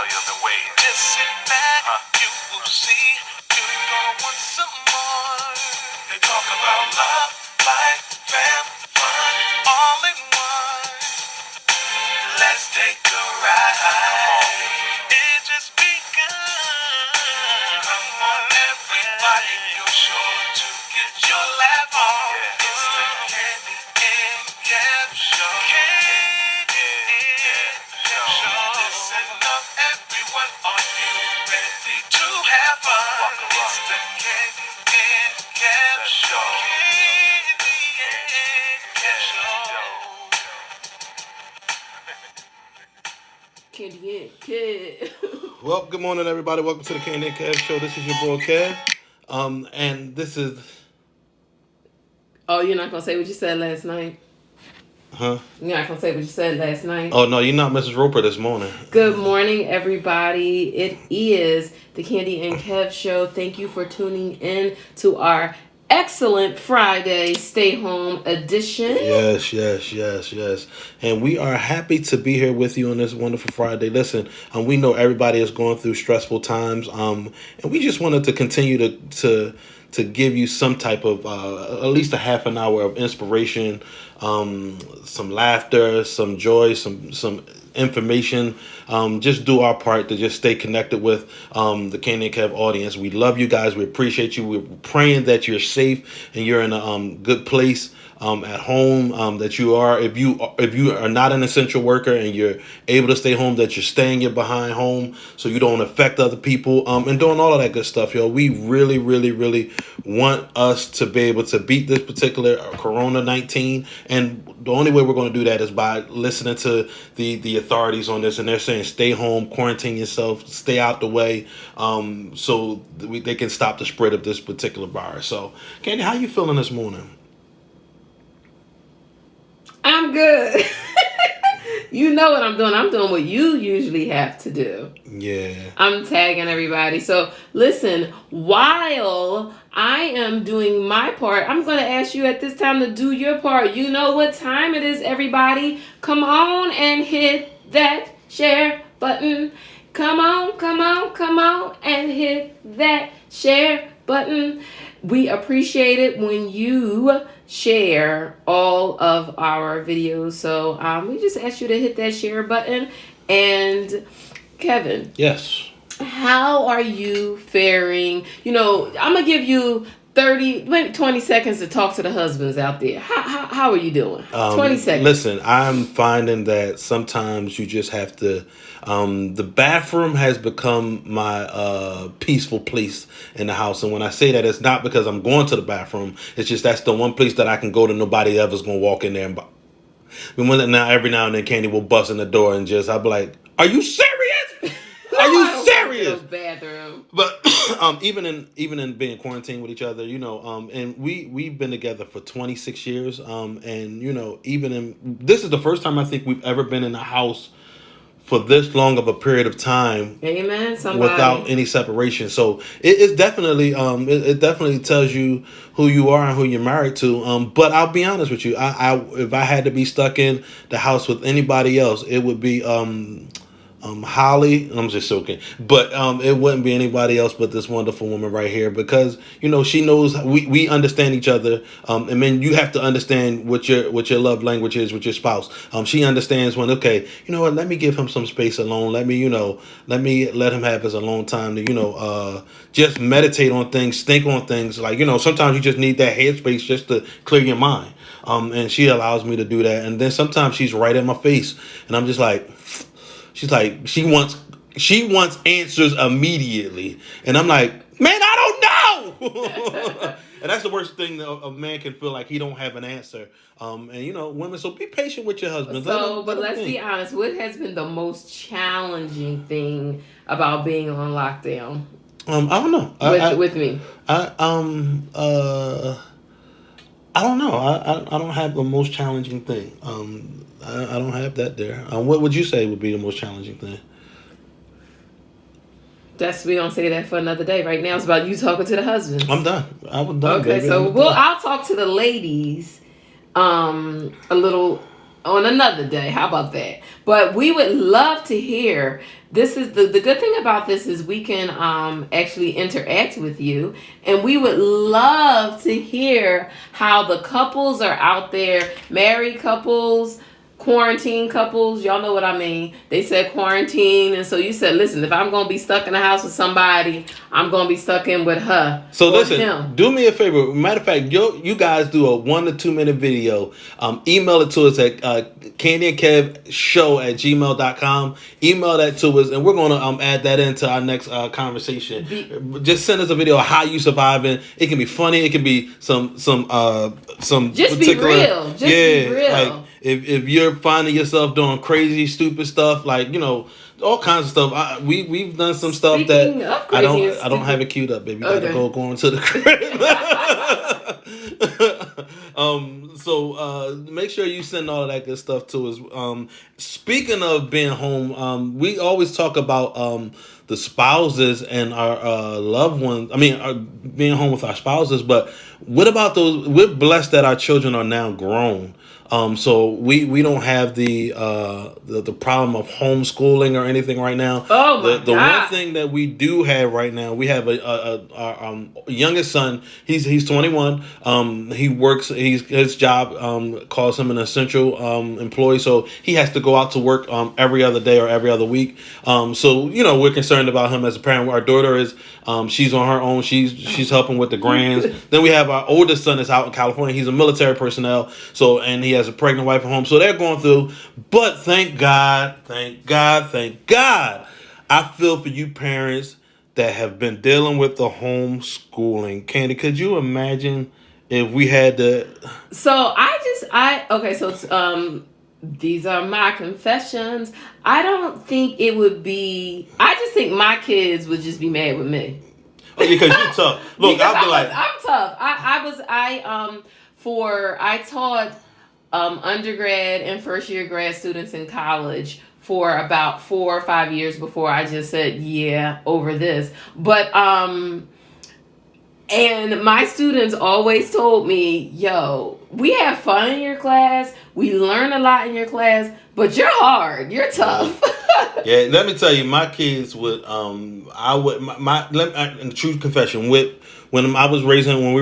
know you've been waiting. Just sit back, you will see. You're gonna want some more. They talk about love, life, fam, fun, all in one. Let's take a ride. It just begun. Come on, everybody, you're sure to get your laugh on. It's the Candy and Kev Show. Candy and Kev Show. Listen up, everyone, are you ready to have fun? It's the Candy and Kev Show. Candy and Kev Show. Candy and Kev. Well, good morning, everybody. Welcome to the Candy and Kev Show. This is your boy Kev, and this is. Oh, you're not gonna say what you said last night? Huh? You're not gonna say what you said last night? Oh no, you're not Mrs. Roper this morning. Good morning, everybody. It is the Candy and Kev Show. Thank you for tuning in to our excellent Friday Stay Home edition. Yes. And we are happy to be here with you on this wonderful Friday. Listen, we know everybody is going through stressful times, and we just wanted to continue to give you some type of at least a half an hour of inspiration, some laughter, some joy, some information. Just do our part to just stay connected with the Candy and Kev audience. We love you guys. We appreciate you. We're praying that you're safe and you're in a good place at home. That you are, if you are not an essential worker and you're able to stay home, that you're staying your behind home so you don't affect other people, and doing all of that good stuff, yo. We really want us to be able to beat this particular Corona-19, and the only way we're going to do that is by listening to the authorities on this, and they're saying stay home, quarantine yourself, stay out the way, so they can stop the spread of this particular virus. So, Candy, how you feeling this morning? I'm good. You know what I'm doing. I'm doing what you usually have to do. Yeah. I'm tagging everybody. So listen, while I am doing my part, I'm going to ask you at this time to do your part. You know what time it is, everybody. Come on and hit that share button. Come on and hit that share button. We appreciate it when you share all of our videos. So we just ask you to hit that share button. And Kevin. Yes. How are you faring? You know, I'm going to give you 30, maybe 20 seconds to talk to the husbands out there. How are you doing? 20 seconds. Listen, I'm finding that sometimes you just have to, the bathroom has become my peaceful place in the house. And when I say that, it's not because I'm going to the bathroom. It's just that's the one place that I can go to. Nobody ever's going to walk in there. And now every now and then Candy will bust in the door and I'll be like, are you serious? Are you serious? Bathroom. But even in being quarantined with each other, you know, and we've been together for 26 years, and you know, this is the first time I think we've ever been in a house for this long of a period of time. Amen. Without any separation. So it's definitely it definitely tells you who you are and who you're married to. But I'll be honest with you, I if I had to be stuck in the house with anybody else, it would be Holly, and I'm just joking, but it wouldn't be anybody else but this wonderful woman right here, because you know she knows we understand each other, and then you have to understand what your love language is with your spouse. She understands when, okay, you know what, let me give him some space alone, let me let him have his alone time to just meditate on things, think on things, like, you know, sometimes you just need that headspace just to clear your mind, and she allows me to do that. And then sometimes she's right in my face and I'm just like, she's like, she wants answers immediately. And I'm like, man, I don't know. And that's the worst thing that a man can feel, like he don't have an answer. And you know, women, so be patient with your husband. But let's be honest, what has been the most challenging thing about being on lockdown? I don't know. With me. I don't know. I don't have the most challenging thing. I don't have that there. What would you say would be the most challenging thing? We don't say that for another day. Right now, it's about you talking to the husbands. I'm done. I'm done. Okay, baby. so I'll talk to the ladies a little on another day. How about that? But we would love to hear. This is the good thing about this is we can actually interact with you, and we would love to hear how the couples are out there, married couples, quarantine couples. Y'all know what I mean. They said quarantine, and so you said, listen, if I'm gonna be stuck in the house with somebody, I'm gonna be stuck in with her. So or listen, him. do me a favor. Matter of fact, you guys do a 1 to 2 minute video. Email it to us at candyandkevshow@gmail.com. Email that to us, and we're gonna add that into our next conversation. Just send us a video of how you surviving. It can be funny. It can be some Just particular, be real. Just be real. Like if you're finding yourself doing crazy, stupid stuff, like all kinds of stuff. We've done some stuff Speaking that of I crazy don't have it queued up, baby. You Okay. gotta go into the crib. So make sure you send all of that good stuff to us. Speaking of being home, we always talk about the spouses and our loved ones. I mean, being home with our spouses. But what about those? We're blessed that our children are now grown. So we don't have the problem of homeschooling or anything right now. Oh my The God. one thing that we do have right now, we have our youngest son. He's 21. He works. His job calls him an essential employee, so he has to go out to work every other day or every other week. So we're concerned about him as a parent. Our daughter is she's on her own. She's helping with the grands. Then we have our oldest son that's out in California. He's a military personnel. And he has a pregnant wife at home. So they're going through. But thank God. I feel for you parents that have been dealing with the homeschooling. Candy, could you imagine if we had to? So these are my confessions. I don't think it would be. I just think my kids would just be mad with me. Oh, because you're tough. Look, I'm tough. I taught undergrad and first year grad students in college for about 4 or 5 years before I just said, yeah, over this. But, and my students always told me, yo, we have fun in your class. We learn a lot in your class, but you're hard. You're tough. Yeah, let me tell you, my kids would, in the true confession, when we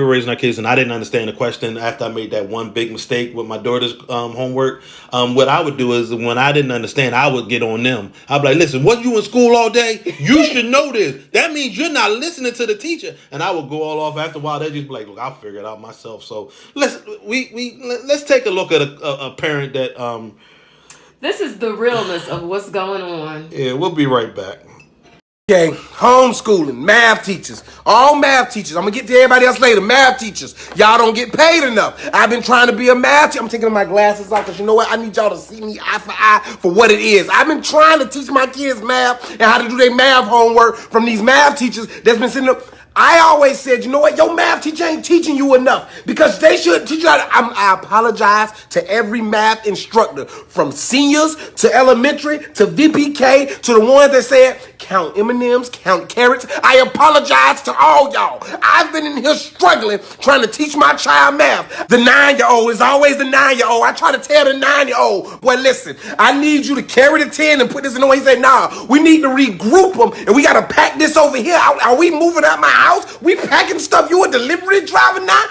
were raising our kids and I didn't understand the question after I made that one big mistake with my daughter's homework, what I would do is when I didn't understand, I would get on them. I'd be like, listen, was you in school all day? You should know this. That means you're not listening to the teacher. And I would go all off. After a while, they'd just be like, look, I'll figure it out myself. So let's take a look at a parent that... This is the realness of what's going on. Yeah, we'll be right back. Okay, homeschooling, math teachers, all math teachers. I'm gonna get to everybody else later. Math teachers, y'all don't get paid enough. I've been trying to be a math teacher. I'm taking my glasses off because you know what? I need y'all to see me eye for eye for what it is. I've been trying to teach my kids math and how to do their math homework from these math teachers that's been sitting up. I always said, you know what? Your math teacher ain't teaching you enough because they should teach you how to. I apologize to every math instructor from seniors to elementary to VPK to the ones that said count M&Ms, count carrots. I apologize to all y'all. I've been in here struggling trying to teach my child math. The 9-year-old is always the 9-year-old. I try to tell the 9-year-old, boy, listen, I need you to carry the 10 and put this in the way. He said, nah, we need to regroup them and we got to pack this over here. Are we moving out my house? We packing stuff. You a delivery driver now?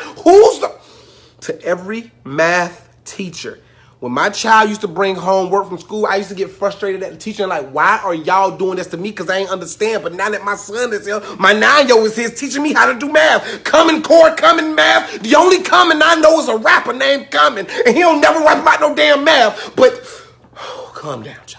To every math teacher, when my child used to bring home work from school, I used to get frustrated at the teacher and like, why are y'all doing this to me? Because I ain't understand. But now that my son is here, my 9-year-old is here teaching me how to do math. Common Core, Common Math. The only Common I know is a rapper named Common, and he don't never rap about no damn math. But calm down, Josh.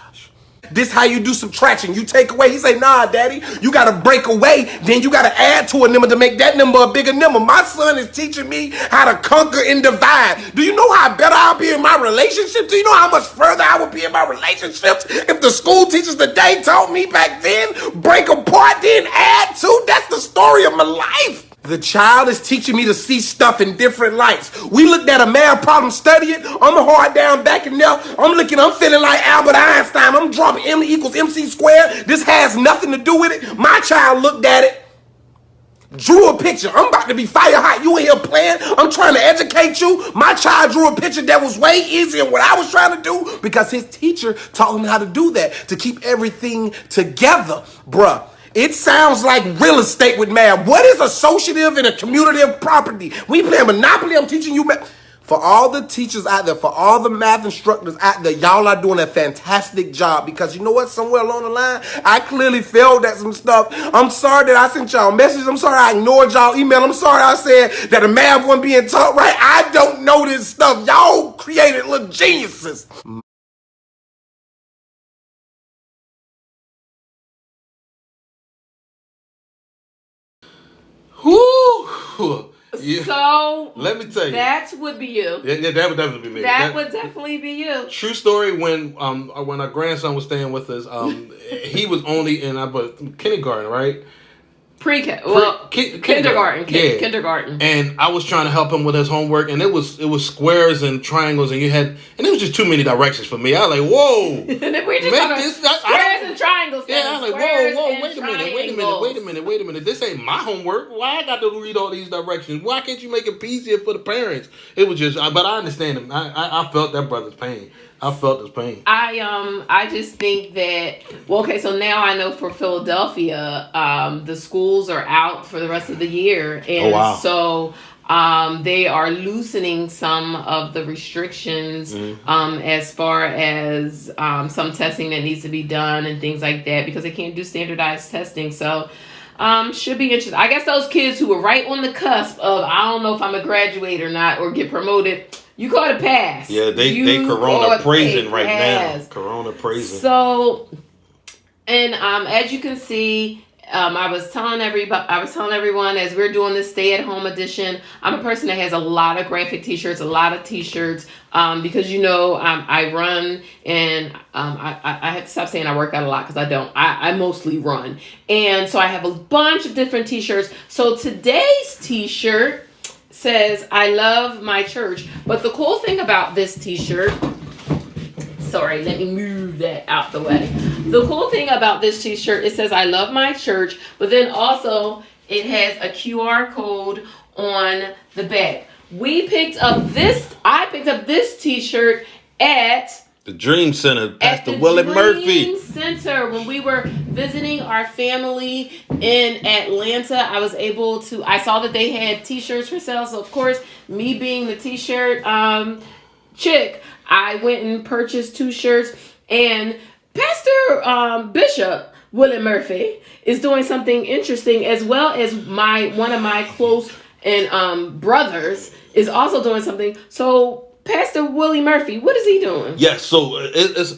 This how you do subtraction. You take away. He say, nah, daddy, you got to break away. Then you got to add to a number to make that number a bigger number. My son is teaching me how to conquer and divide. Do you know how better I'll be in my relationship? Do you know how much further I would be in my relationships if the school teachers today taught me back then, break apart, then add to? That's the story of my life. The child is teaching me to see stuff in different lights. We looked at a math problem, study it. I'm hard down back in there. I'm feeling like Albert Einstein. I'm dropping M equals MC squared. This has nothing to do with it. My child looked at it drew a picture. I'm about to be fire hot. You in here playing? I'm trying to educate you. My child drew a picture that was way easier than what I was trying to do because his teacher taught him how to do that, to keep everything together, bruh. It sounds like real estate with math. What is associative and a commutative property? We playing Monopoly. I'm teaching you math. For all the teachers out there, for all the math instructors out there, y'all are doing a fantastic job because you know what? Somewhere along the line, I clearly failed at some stuff. I'm sorry that I sent y'all messages. I'm sorry I ignored y'all email. I'm sorry I said that the math wasn't being taught right. I don't know this stuff. Y'all created little geniuses. Whoo! Yeah. So Let me tell you, that would be you. Yeah, that would definitely be me. That would definitely be you. True story. When our grandson was staying with us, he was only in kindergarten, right? Kindergarten. Yeah. Kindergarten. And I was trying to help him with his homework, and it was squares and triangles, and it was just too many directions for me. I was like, whoa, And then we're just talking squares and triangles. Yeah, I was like, whoa, wait a minute. This ain't my homework. Why I got to read all these directions? Why can't you make it easier for the parents? It was just, but I understand him. I felt that brother's pain. I felt his pain. I just think that so now I know for Philadelphia, the schools are out for the rest of the year, and so they are loosening some of the restrictions as far as some testing that needs to be done and things like that because they can't do standardized testing. So should be interesting. I guess those kids who were right on the cusp of I don't know if I'm gonna graduate or not or get promoted. You caught a pass. Yeah, they Corona praising right now. Corona praising. So, and as you can see, I was telling everyone as we're doing this stay-at-home edition. I'm a person that has a lot of graphic T-shirts, a lot of T-shirts, because I run and I have to stop saying I work out a lot because I don't. I mostly run, and so I have a bunch of different T-shirts. So today's T-shirt says I love my church, but the cool thing about this T-shirt, sorry, let me move that out the way. The cool thing about this T-shirt, it says I love my church, but then also it has a QR code on the back. I picked up this T-shirt at the Dream Center, Pastor the Willie Dream Murphy Center. When we were visiting our family in Atlanta, I saw that they had T-shirts for sale. So of course, me being the T-shirt chick, I went and purchased 2 shirts. And Pastor Bishop Willie Murphy is doing something interesting, as well as one of my close and brothers is also doing something. So Pastor Willie Murphy, what is he doing? Yes, so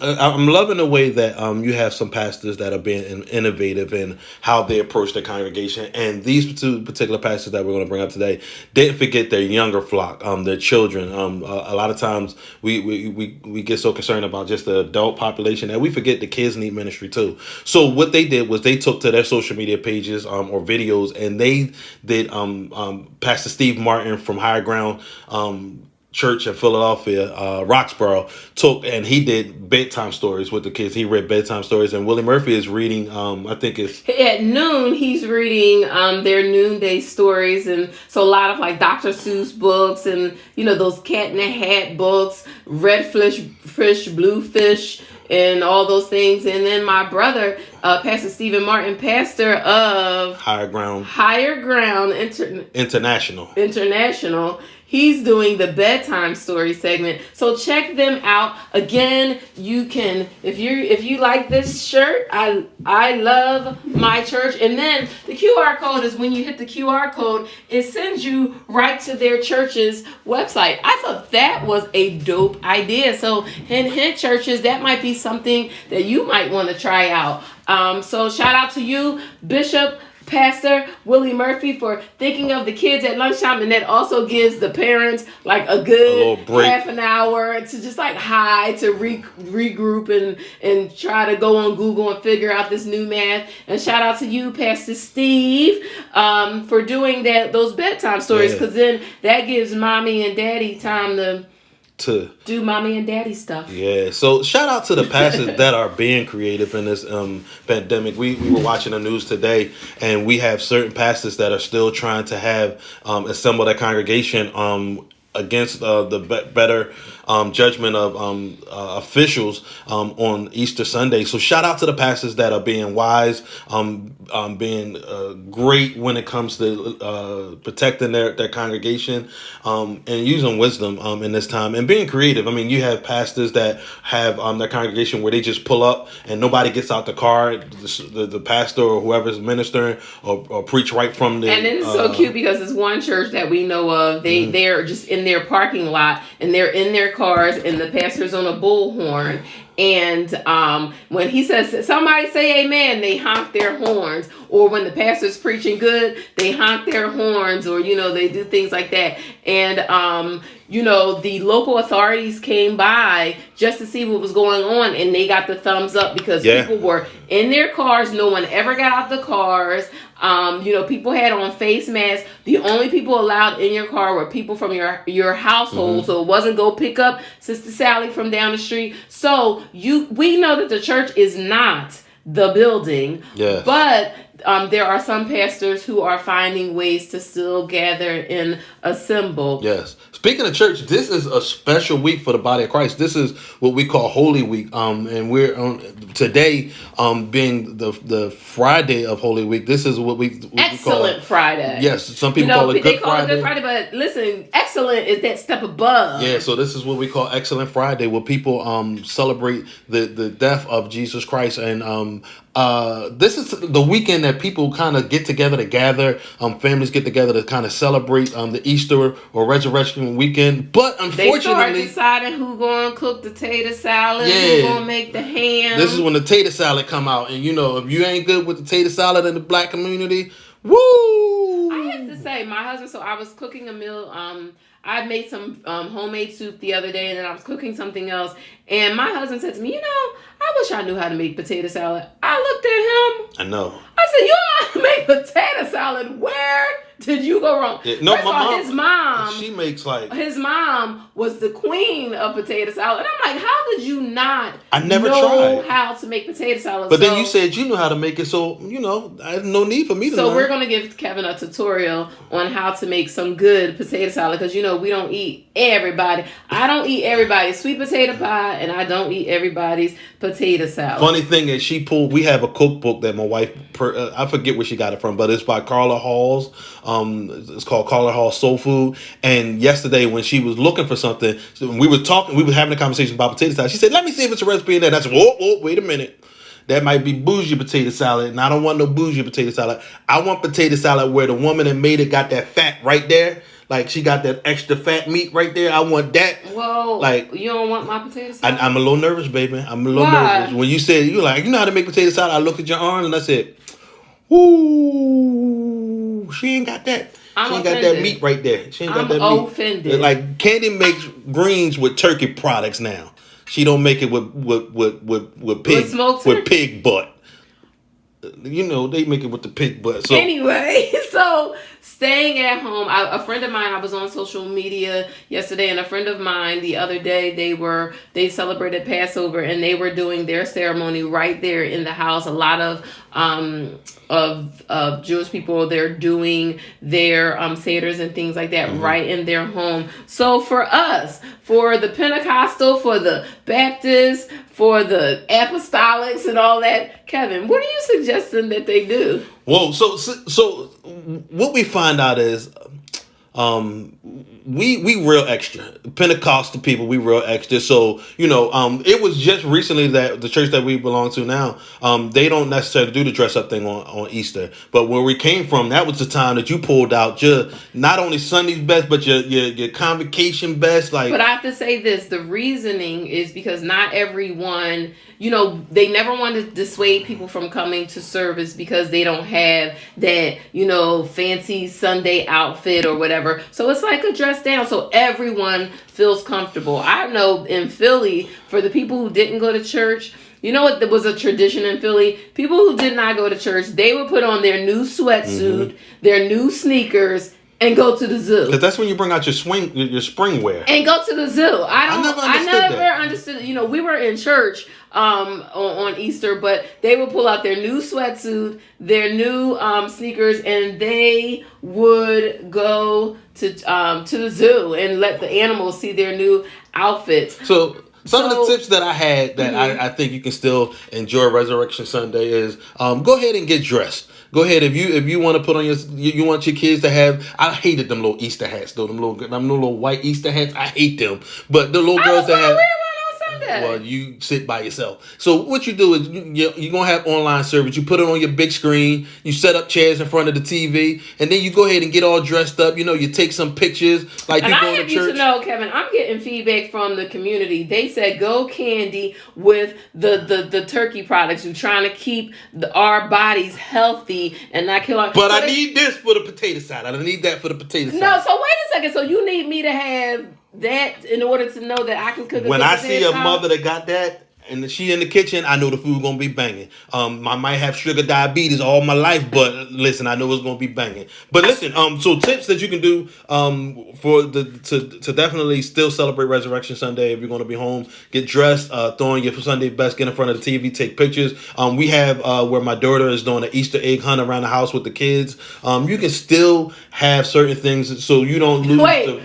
I'm loving the way that you have some pastors that are being innovative in how they approach their congregation, and these 2 particular pastors that we're going to bring up today didn't forget their younger flock, their children. A lot of times we get so concerned about just the adult population that we forget the kids need ministry too. So what they did was they took to their social media pages or videos, and they did Pastor Steve Martin from Higher Ground Church in Philadelphia, Roxborough, he did bedtime stories with the kids. He read bedtime stories, and Willie Murphy is reading, I think it's at noon, he's reading their noonday stories, and so a lot of like Dr. Seuss books and those Cat in the Hat books, Red Fish, Blue Fish, and all those things. And then my brother, Pastor Stephen Martin, pastor of Higher Ground International. He's doing the bedtime story segment. So check them out. Again, you can, if you like this shirt, I love my church. And then the QR code is when you hit the QR code, it sends you right to their church's website. I thought that was a dope idea. So hint churches, that might be something that you might want to try out. So shout out to you, Bishop Pastor Willie Murphy, for thinking of the kids at lunchtime, and that also gives the parents like a good half an hour to just like to regroup and try to go on Google and figure out this new math. And shout out to you, Pastor Steve, for doing those bedtime stories, because then that gives mommy and daddy time to to do mommy and daddy stuff. Yeah, so shout out to the pastors that are being creative in this pandemic. We were watching the news today, and we have certain pastors that are still trying to have assemble their congregation against the better judgment of officials on Easter Sunday. So shout out to the pastors that are being wise, being great when it comes to protecting their congregation and using wisdom in this time and being creative. I mean, you have pastors that have their congregation where they just pull up and nobody gets out the car. The pastor or whoever's ministering or preach right from the. And then it's so cute because it's one church that we know of. They're just in their parking lot and they're in their cars and the pastor's on a bullhorn. And when he says, somebody say amen, they honk their horns. Or when the pastor's preaching good, they honk their horns, or, they do things like that. And, the local authorities came by just to see what was going on, and they got the thumbs up because people were in their cars. No one ever got out the cars. People had on face masks. The only people allowed in your car were people from your household. So it wasn't go pick up Sister Sally from down the street. So we know that the church is not the building. Yes. But there are some pastors who are finding ways to still gather and assemble. Yes. Speaking of church, this is a special week for the body of Christ. This is what we call Holy Week. And we're on today, being the Friday of Holy Week. This is what we Excellent call Friday. Yes, some people call it Good Friday. They call it Good Friday, but listen, excellent is that step above. Yeah, so this is what we call Excellent Friday, where people celebrate the death of Jesus Christ. And this is the weekend that people kind of get together to gather. Families get together to kind of celebrate the Easter or Resurrection weekend. But unfortunately, they start deciding who going to cook the tater salad, who going to make the ham. This is when the tater salad come out. And if you ain't good with the tater salad in the black community, woo! I have to say, my husband, so I was cooking a meal. I made some homemade soup the other day, and then I was cooking something else. And my husband said to me, I wish I knew how to make potato salad. I looked at him. I know. I said, you know how to make potato salad? Where did you go wrong? Yeah, no, First of all, his mom. She makes his mom was the queen of potato salad. And I'm like, how did you not I never know tried how to make potato salad? But then you said you knew how to make it, so, there's no need for me to know. So we're going to give Kevin a tutorial on how to make some good potato salad because, we don't eat everybody. I don't eat everybody's sweet potato pie, and I don't eat everybody's potato salad. Funny thing is, we have a cookbook that my wife, I forget where she got it from, but it's by Carla Hall's. It's called Carla Hall's Soul Food. And yesterday when she was looking for something, we were having a conversation about potato salad. She said, let me see if it's a recipe in there. And I said, whoa, wait a minute. That might be bougie potato salad, and I don't want no bougie potato salad. I want potato salad where the woman that made it got that fat right there. Like, she got that extra fat meat right there. I want that. Whoa. Like, you don't want my potato salad? I'm a little nervous, baby. I'm a little nervous. When you said, you know how to make potato salad, I looked at your arm and I said, ooh, she ain't got that. She ain't got that meat right there. She ain't got that meat. I'm offended. Like, Candy makes greens with turkey products now. She don't make it with pig butt. They make it with the pig butt. So anyway, so staying at home, a friend of mine, I was on social media yesterday, and a friend of mine the other day, they celebrated Passover, and they were doing their ceremony right there in the house. A lot of Jewish people, they're doing their Seders and things like that right in their home. So for us, for the Pentecostal, for the Baptist, for the Apostolics and all that, Kevin, what are you suggesting that they do? Whoa, so what we find out is we real extra. Pentecostal people, we real extra. So, it was just recently that the church that we belong to now, they don't necessarily do the dress up thing on Easter. But where we came from, that was the time that you pulled out your not only Sunday's best, but your convocation best. But I have to say this, the reasoning is because not everyone, they never want to dissuade people from coming to service because they don't have that, fancy Sunday outfit or whatever. So it's like a dress down so everyone feels comfortable. I know in Philly, for the people who didn't go to church, you know what? There was a tradition in Philly. People who did not go to church, they would put on their new sweatsuit, their new sneakers, and go to the zoo. Because that's when you bring out your spring wear. And go to the zoo. I never understood. You know, we were in church on Easter, but they would pull out their new sweatsuit, their new sneakers, and they would go to the zoo and let the animals see their new outfits. So some of the tips that I had that I think you can still enjoy Resurrection Sunday is go ahead and get dressed. Go ahead if you want to put on you want your kids to have. I hated them little Easter hats though. Them little white Easter hats. I hate them. But the little girls that have. Well, you sit by yourself. So what you do is you're going to have online service. You put it on your big screen. You set up chairs in front of the TV. And then you go ahead and get all dressed up. You know, you take some pictures like you go to church. And I have you to know, Kevin, I'm getting feedback from the community. They said go candy with the turkey products. You're trying to keep our bodies healthy and not kill our... But I need this for the potato salad. I need that for the potato salad. No, so wait a second. So you need me to have... that in order to know that I can cook. When I see a mother that got that and she in the kitchen, I know the food gonna be banging. I might have sugar diabetes all my life, but listen, I know it's gonna be banging. But listen, so tips that you can do to definitely still celebrate Resurrection Sunday. If you're gonna be home, get dressed, throw on your Sunday best, get in front of the TV, take pictures. We have where my daughter is doing an Easter egg hunt around the house with the kids. You can still have certain things so you don't lose.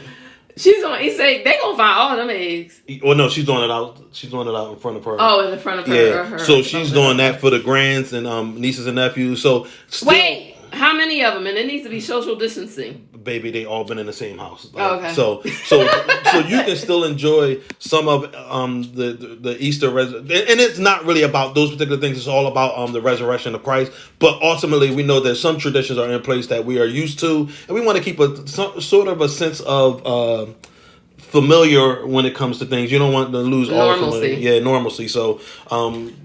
She's on. He say they gonna find all them eggs. Well, no, she's doing it out. She's doing it out in front of her. Oh, in the front of her. Yeah. So she's doing that for the grands and nieces and nephews. So wait, how many of them? And it needs to be social distancing. Baby, they all been in the same house. Okay. So you can still enjoy some of the Easter and it's not really about those particular things. It's all about the resurrection of Christ. But ultimately, we know that some traditions are in place that we are used to, and we want to keep sort of a sense of familiar when it comes to things. You don't want to lose normalcy. Normalcy. So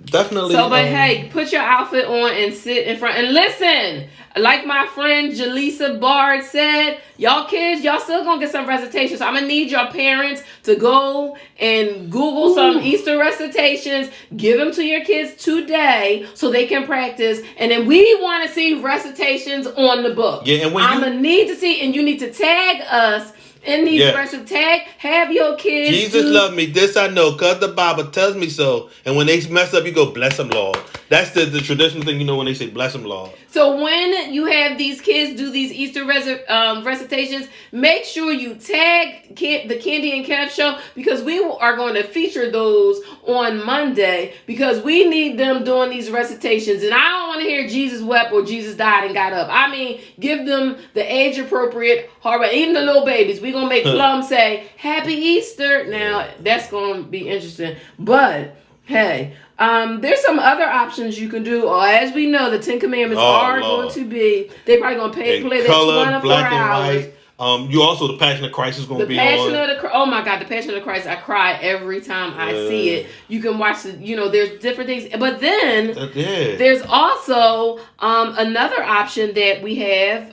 definitely. So, but hey, put your outfit on and sit in front and listen. Like my friend Jaleesa Bard said, y'all kids, y'all still gonna get some recitations. So I'm gonna need your parents to go and Google some Easter recitations, give them to your kids today so they can practice. And then we want to see recitations on the book. Yeah, and I'm gonna need to see, and you need to tag us in these verses. Have your kids. Jesus loved me. This I know, cause the Bible tells me so. And when they mess up, you go, bless them, Lord. That's the traditional thing, when they say, bless them, Lord. So when you have these kids do these Easter recitations, make sure you tag the Candy and Kev show, because we are going to feature those on Monday, because we need them doing these recitations. And I don't want to hear Jesus wept or Jesus died and got up. I mean, give them the age appropriate hard, even the little babies. We're going to make Plum say, Happy Easter. Now, that's going to be interesting. But, hey, there's some other options you can do. Or as we know, the 10 Commandments are going to be, they're probably going to play that 24 black hours. And white. You also, the Passion of Christ is going to be on. Oh my God, the Passion of Christ! I cry every time I see it. You can watch it. There's different things, but then there's also another option that we have.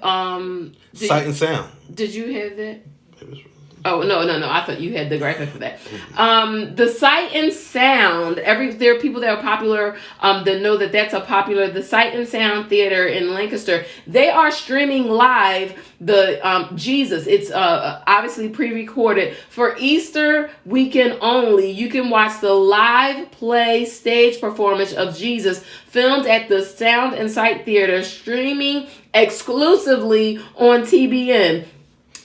Sight and Sound. Did you have that? Oh, no. I thought you had the graphic for that. The Sight and Sound. There are people that are popular that know that that's a popular. The Sight and Sound Theater in Lancaster. They are streaming live the Jesus. It's obviously pre-recorded for Easter weekend only. You can watch the live play stage performance of Jesus filmed at the Sound and Sight Theater, streaming exclusively on TBN.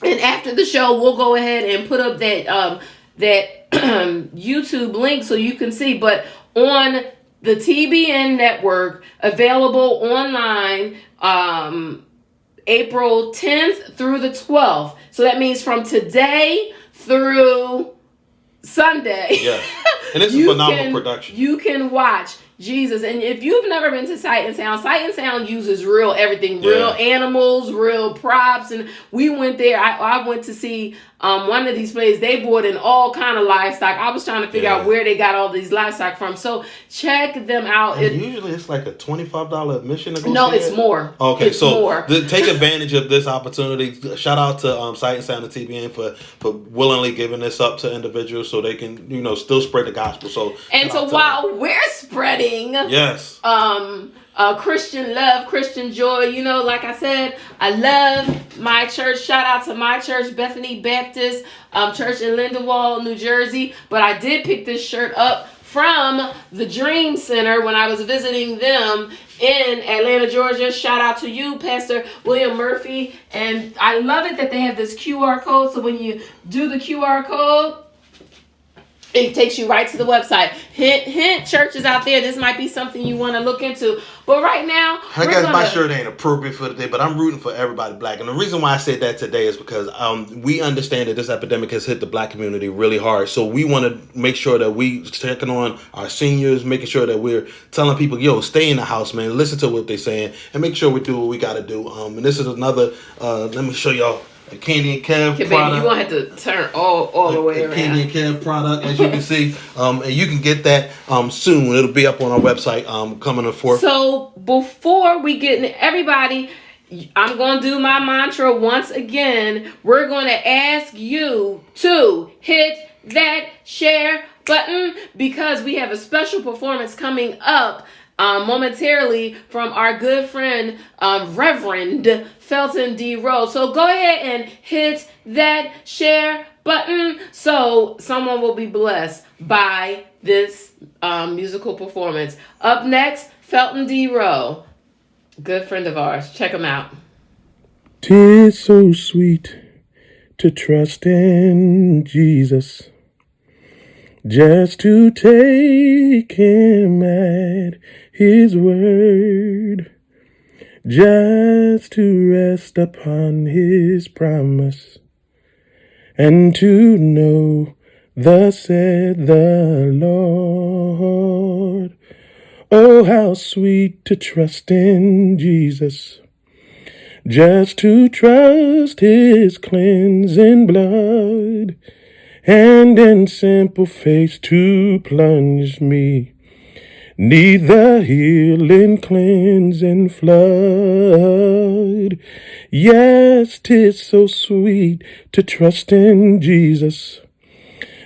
And after the show, we'll go ahead and put up that YouTube link so you can see. But on the TBN network, available online, April 10th through the 12th. So that means from today through Sunday. Yeah. And it's a phenomenal production. You can watch Jesus. And if you've never been to Sight and Sound uses real everything, real animals, real props. And we went there. I went to see one of these plays. They brought in all kind of livestock. I was trying to figure out where they got all these livestock from. So check them out. Usually it's like a $25 admission to go No, see it's more. Okay, it's more. Take advantage of this opportunity. Shout out to Sight and Sound and TBN for willingly giving this up to individuals so they can still spread the gospel. So while we're spreading Christian love, Christian joy. You know, like I said, I love my church. Shout out to my church, Bethany Baptist Church in Lindenwold, New Jersey. But I did pick this shirt up from the Dream Center when I was visiting them in Atlanta, Georgia. Shout out to you, Pastor William Murphy. And I love it that they have this QR code. So when you do the QR code, it takes you right to the website. Hint, churches out there, this might be something you want to look into. But right now, I guess my shirt ain't appropriate for today, but I'm rooting for everybody black. And the reason why I said that today is because we understand that this epidemic has hit the black community really hard. So we want to make sure that we checking on our seniors, making sure that we're telling people, yo, stay in the house, man. Listen to what they're saying, and make sure we do what we got to do. And this is another. Let me show y'all. A Candy and Kev okay, product. Baby, you won't have to turn all the way around. Candy and Kev product, as you can see. And you can get that soon. It'll be up on our website coming forth. So before we get in, everybody, I'm going to do my mantra once again. We're going to ask you to hit that share button because we have a special performance coming up momentarily from our good friend, Reverend Felton D. Rowe. So go ahead and hit that share button so someone will be blessed by this musical performance. Up next, Felton D. Rowe, good friend of ours. Check him out. 'Tis so sweet to trust in Jesus, just to take him at his word, just to rest upon his promise, and to know thus said the Lord. Oh, how sweet to trust in Jesus, just to trust his cleansing blood, and in simple faith to plunge me 'neath the healing cleansing flood. Yes, 'tis so sweet to trust in Jesus,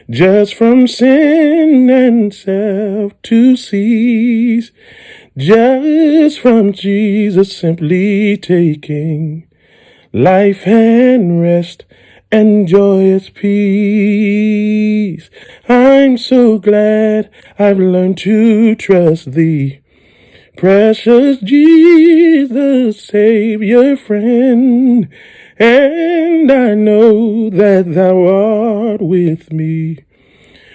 just from sin and self to cease, just from Jesus simply taking life and rest and joyous peace. I'm so glad I've learned to trust thee, precious Jesus, Savior, friend, and I know that thou art with me,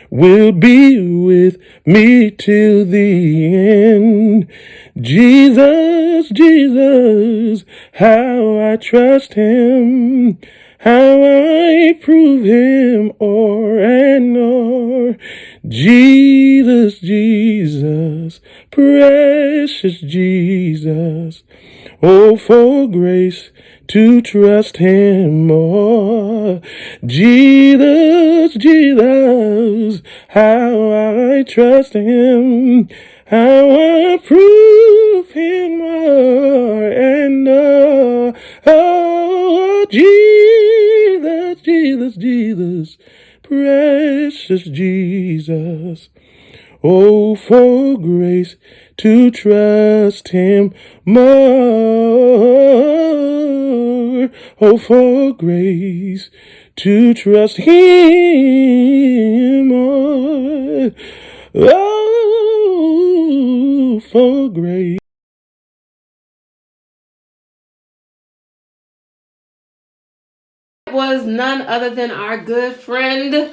will be with me till the end. Jesus, Jesus, how I trust him, how I prove him o'er and o'er. Jesus, Jesus, precious Jesus, oh, for grace to trust him more. Jesus, Jesus, how I trust him, how I prove him more and more. Oh, Jesus, Jesus, Jesus, precious Jesus, oh, for grace to trust him more. Oh, for grace to trust him more. Oh, for grace. Was none other than our good friend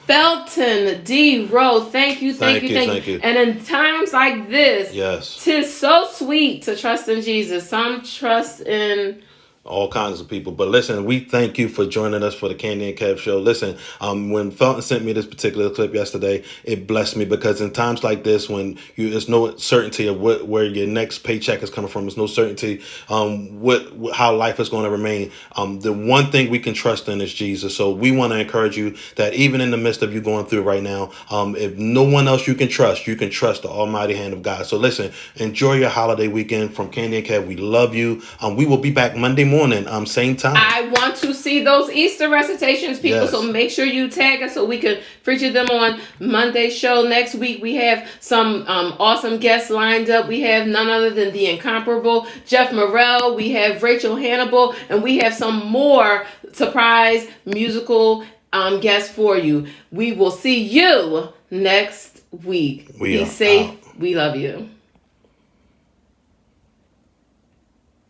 Felton D. Rowe. Thank you. Thank you. And in times like this, Yes. 'tis so sweet to trust in Jesus. Some trust in all kinds of people. But listen, we thank you for joining us for the Candy and Kev show. Listen, when Felton sent me this particular clip yesterday, it blessed me because in times like this, when there's no certainty of where your next paycheck is coming from, there's no certainty how life is going to remain. The one thing we can trust in is Jesus. So we want to encourage you that even in the midst of you going through right now, if no one else you can trust the almighty hand of God. So listen, enjoy your holiday weekend from Candy and Kev. We love you. We will be back Monday morning, same time. I want to see those Easter recitations, people. Yes. So make sure you tag us so we can feature them on Monday's show. Next week, we have some awesome guests lined up. We have none other than the incomparable Jeff Morrell. We have Rachel Hannibal. And we have some more surprise musical guests for you. We will see you next week. We Be are safe. out. We love you.